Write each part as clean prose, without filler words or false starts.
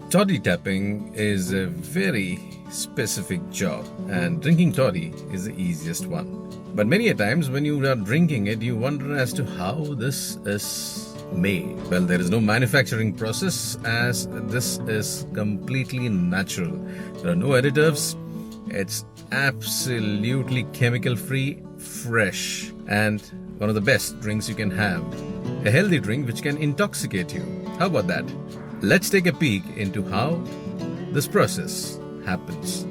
Toddy tapping is a very specific job, and drinking toddy is the easiest one. But many a times when you are drinking it, you wonder as to how this is made. Well, there is no manufacturing process, as this is completely natural. There are no additives. It's absolutely chemical free, fresh, and one of the best drinks you can have. A healthy drink which can intoxicate you. How about that? Let's take a peek into how this process happens.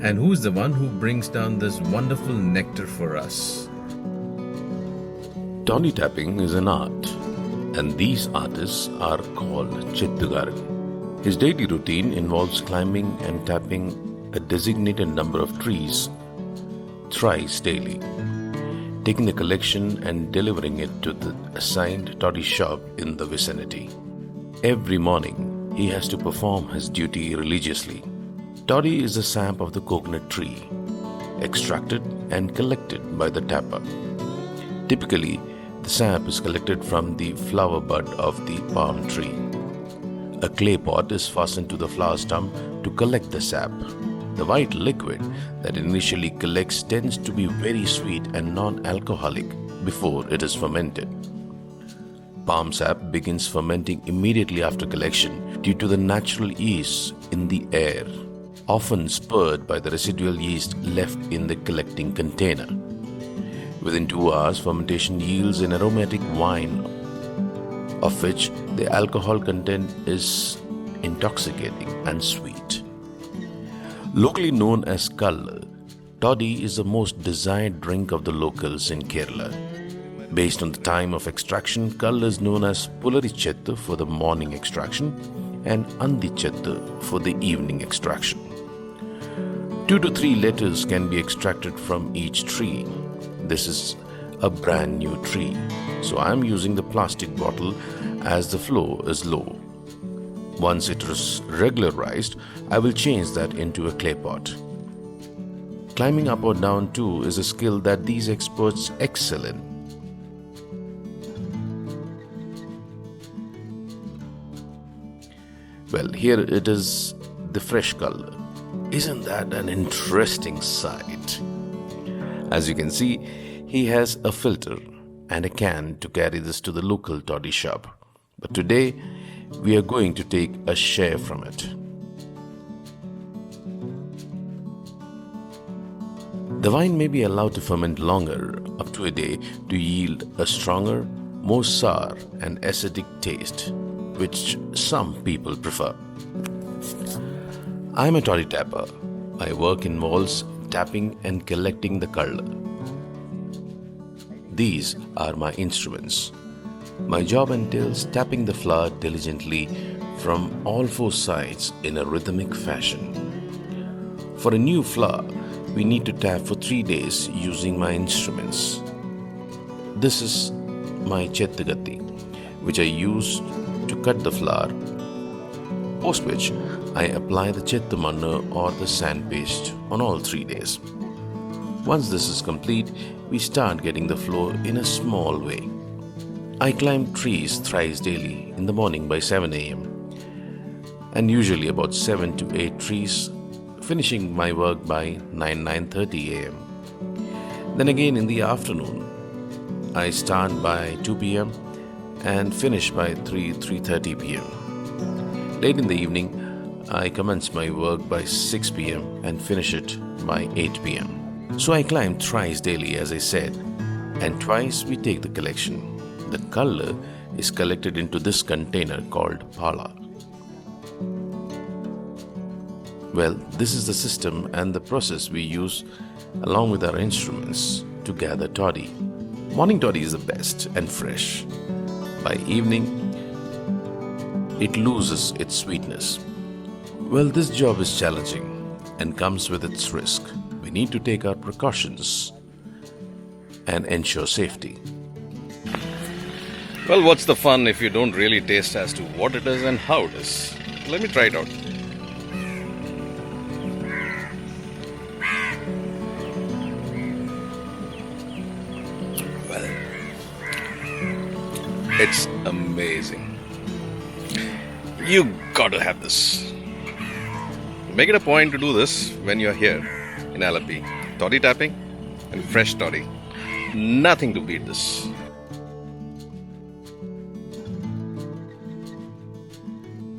And who's the one who brings down this wonderful nectar for us? Toddy tapping is an art, and these artists are called Chethukaran. His daily routine involves climbing and tapping a designated number of trees thrice daily, taking the collection and delivering it to the assigned toddy shop in the vicinity. Every morning, he has to perform his duty religiously. Toddy is the sap of the coconut tree, extracted and collected by the tapper. Typically, the sap is collected from the flower bud of the palm tree. A clay pot is fastened to the flower stump to collect the sap. The white liquid that initially collects tends to be very sweet and non-alcoholic before it is fermented. Palm sap begins fermenting immediately after collection due to the natural yeast in the air, often spurred by the residual yeast left in the collecting container. Within 2 hours, fermentation yields an aromatic wine, of which the alcohol content is intoxicating and sweet. Locally known as Kallu, toddy is the most desired drink of the locals in Kerala. Based on the time of extraction, Kallu is known as Pulari Chethu for the morning extraction and Andi Chethu for the evening extraction. 2 to 3 letters can be extracted from each tree. This is a brand new tree, so I am using the plastic bottle as the flow is low. Once it is regularized, I will change that into a clay pot. Climbing up or down too is a skill that these experts excel in. Well, here it is, the fresh color. Isn't that an interesting sight? As you can see, he has a filter and a can to carry this to the local toddy shop. But today, we are going to take a share from it. The wine may be allowed to ferment longer, up to a day, to yield a stronger, more sour and acidic taste, which some people prefer. I am a toddy tapper. My work involves tapping and collecting the color. These are my instruments. My job entails tapping the flower diligently from all 4 sides in a rhythmic fashion. For a new flower, we need to tap for 3 days using my instruments. This is my Chethu Kathi, which I use to cut the flower, post which I apply the Chethu Mannu or the sand paste on all 3 days. Once this is complete, we start getting the flow in a small way. I climb trees thrice daily in the morning by 7 a.m. and usually about 7 to 8 trees, finishing my work by 9:30 a.m. Then again in the afternoon, I start by 2 p.m. and finish by 3:30 p.m. Late in the evening, I commence my work by 6 p.m. and finish it by 8 p.m. So I climb thrice daily, as I said, and twice we take the collection. The color is collected into this container called pala. Well, this is the system and the process we use along with our instruments to gather toddy. Morning toddy is the best and fresh. By evening, it loses its sweetness. Well, this job is challenging and comes with its risk. We need to take our precautions and ensure safety. Well, what's the fun if you don't really taste as to what it is and how it is? Let me try it out. Well, it's amazing. You got to have this. Make it a point to do this when you're here in Alappi. Toddy tapping and fresh toddy. Nothing to beat this.